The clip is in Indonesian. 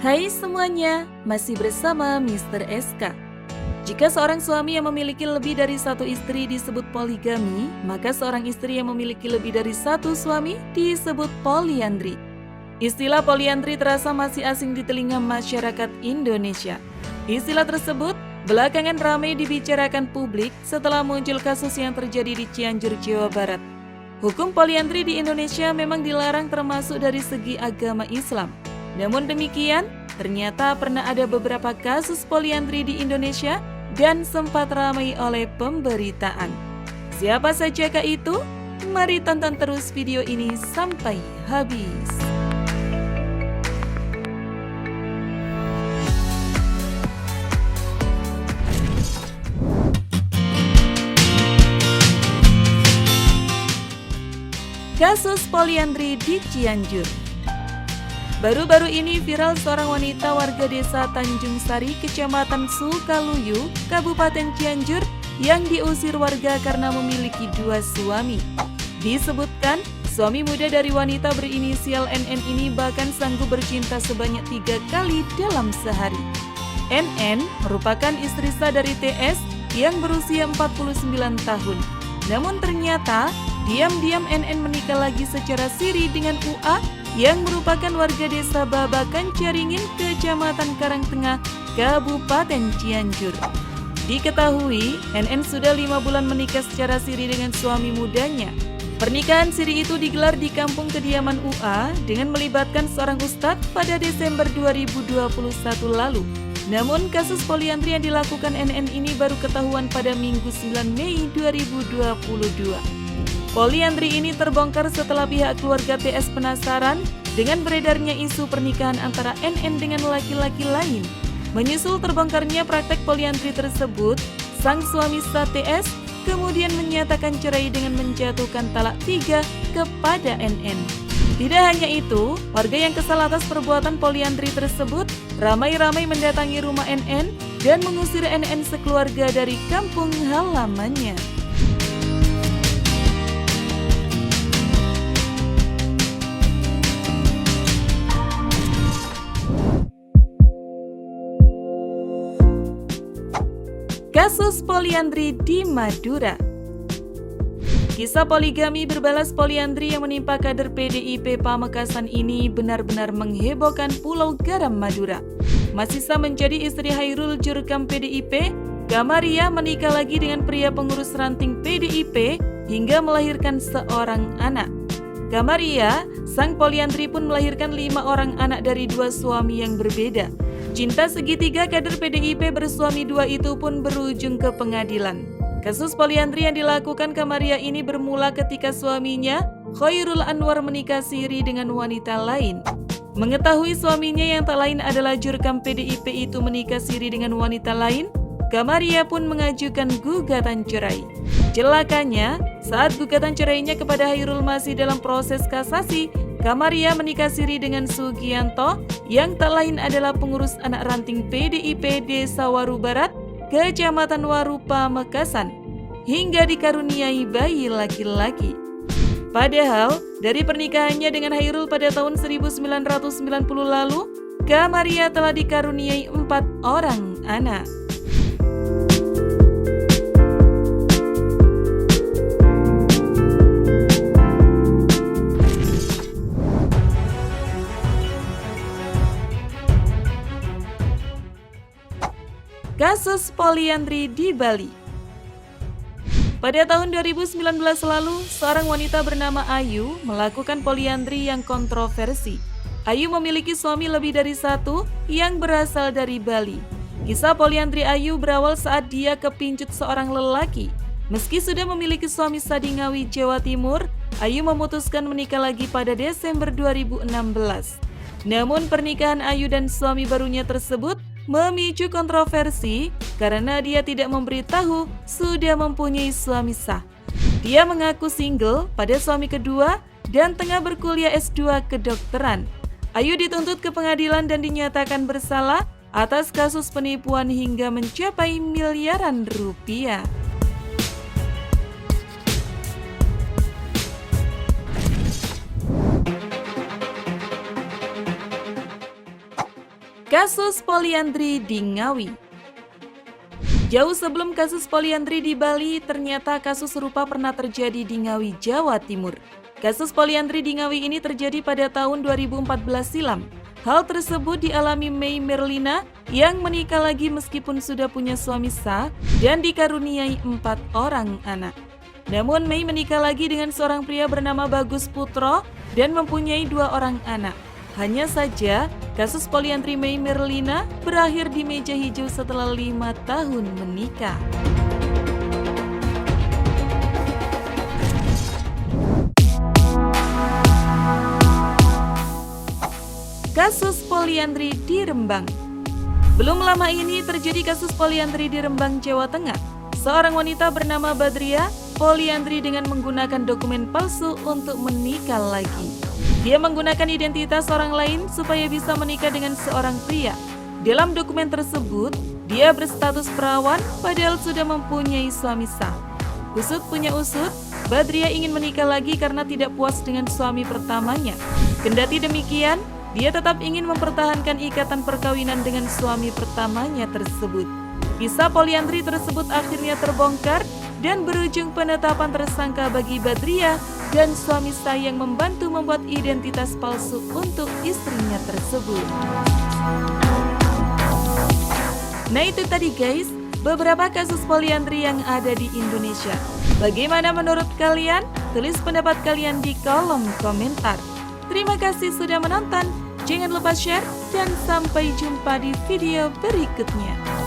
Hai semuanya, masih bersama Mr. SK. Jika seorang suami yang memiliki lebih dari satu istri disebut poligami, maka seorang istri yang memiliki lebih dari satu suami disebut poliandri. Istilah poliandri terasa masih asing di telinga masyarakat Indonesia. Istilah tersebut belakangan ramai dibicarakan publik setelah muncul kasus yang terjadi di Cianjur, Jawa Barat. Hukum poliandri di Indonesia memang dilarang termasuk dari segi agama Islam. Namun demikian, ternyata pernah ada beberapa kasus poliandri di Indonesia dan sempat ramai oleh pemberitaan. Siapa sajakah itu? Mari tonton terus video ini sampai habis. Kasus poliandri di Cianjur. Baru-baru ini viral seorang wanita warga desa Tanjung Sari, Kecamatan Sukaluyu, Kabupaten Cianjur yang diusir warga karena memiliki dua suami. Disebutkan, suami muda dari wanita berinisial NN ini bahkan sanggup bercinta sebanyak 3 kali dalam sehari. NN merupakan istri sah dari TS yang berusia 49 tahun. Namun ternyata, diam-diam NN menikah lagi secara siri dengan UA yang merupakan warga desa Babakan Caringin, Kecamatan Karangtengah, Kabupaten Cianjur. Diketahui, NN sudah 5 bulan menikah secara siri dengan suami mudanya. Pernikahan siri itu digelar di kampung kediaman UA dengan melibatkan seorang ustadz pada Desember 2021 lalu. Namun kasus poliandri yang dilakukan NN ini baru ketahuan pada Minggu 9 Mei 2022. Poliandri ini terbongkar setelah pihak keluarga TS penasaran dengan beredarnya isu pernikahan antara NN dengan laki-laki lain. Menyusul terbongkarnya praktek poliandri tersebut, sang suami sah TS kemudian menyatakan cerai dengan menjatuhkan talak 3 kepada NN. Tidak hanya itu, warga yang kesal atas perbuatan poliandri tersebut ramai-ramai mendatangi rumah NN dan mengusir NN sekeluarga dari kampung halamannya. Kasus poliandri di Madura. Kisah poligami berbalas poliandri yang menimpa kader PDIP Pamekasan ini benar-benar menghebohkan Pulau Garam Madura. Masisa menjadi istri Hairul Jurkam PDIP, Gamaria menikah lagi dengan pria pengurus ranting PDIP hingga melahirkan seorang anak. Gamaria, sang poliandri pun melahirkan 5 orang anak dari 2 suami yang berbeda. Cinta segitiga kader PDIP bersuami 2 itu pun berujung ke pengadilan. Kasus poliandri yang dilakukan Gamaria ini bermula ketika suaminya, Khairul Anwar, menikah siri dengan wanita lain. Mengetahui suaminya yang tak lain adalah Jurkam PDIP itu menikah siri dengan wanita lain, Gamaria pun mengajukan gugatan cerai. Celakanya, saat gugatan cerainya kepada Hairul masih dalam proses kasasi, Gamaria menikah siri dengan Sugianto yang tak lain adalah pengurus anak ranting PDIP Desa Waru Barat, Kecamatan Waru, Pamekasan, hingga dikaruniai bayi laki-laki. Padahal, dari pernikahannya dengan Hairul pada tahun 1990 lalu, Gamaria telah dikaruniai 4 orang anak. Kasus poliandri di Bali. Pada tahun 2019 lalu, seorang wanita bernama Ayu melakukan poliandri yang kontroversi. Ayu memiliki suami lebih dari 1 yang berasal dari Bali. Kisah poliandri Ayu berawal saat dia kepincut seorang lelaki. Meski sudah memiliki suami sah di Ngawi, Jawa Timur, Ayu memutuskan menikah lagi pada Desember 2016. Namun pernikahan Ayu dan suami barunya tersebut memicu kontroversi karena dia tidak memberitahu sudah mempunyai suami sah. Dia mengaku single pada suami kedua dan tengah berkuliah S2 kedokteran. Ayu dituntut ke pengadilan dan dinyatakan bersalah atas kasus penipuan hingga mencapai miliaran rupiah. Kasus poliandri di Ngawi. Jauh sebelum kasus poliandri di Bali, ternyata kasus serupa pernah terjadi di Ngawi, Jawa Timur. Kasus poliandri di Ngawi ini terjadi pada tahun 2014 silam. Hal tersebut dialami Mei Merlina yang menikah lagi meskipun sudah punya suami sah dan dikaruniai 4 orang anak. Namun Mei menikah lagi dengan seorang pria bernama Bagus Putro dan mempunyai 2 orang anak. Hanya saja, kasus poliandri Mei Merlina berakhir di meja hijau setelah 5 tahun menikah. Kasus poliandri di Rembang. Belum lama ini terjadi kasus poliandri di Rembang, Jawa Tengah. Seorang wanita bernama Badria poliandri dengan menggunakan dokumen palsu untuk menikah lagi. Dia menggunakan identitas orang lain supaya bisa menikah dengan seorang pria. Dalam dokumen tersebut, dia berstatus perawan padahal sudah mempunyai suami sah. Usut punya usut, Badria ingin menikah lagi karena tidak puas dengan suami pertamanya. Kendati demikian, dia tetap ingin mempertahankan ikatan perkawinan dengan suami pertamanya tersebut. Kisah poliandri tersebut akhirnya terbongkar dan berujung penetapan tersangka bagi Badria dan suami sah yang membantu membuat identitas palsu untuk istrinya tersebut. Nah itu tadi guys, beberapa kasus poliandri yang ada di Indonesia. Bagaimana menurut kalian? Tulis pendapat kalian di kolom komentar. Terima kasih sudah menonton. Jangan lupa share dan sampai jumpa di video berikutnya.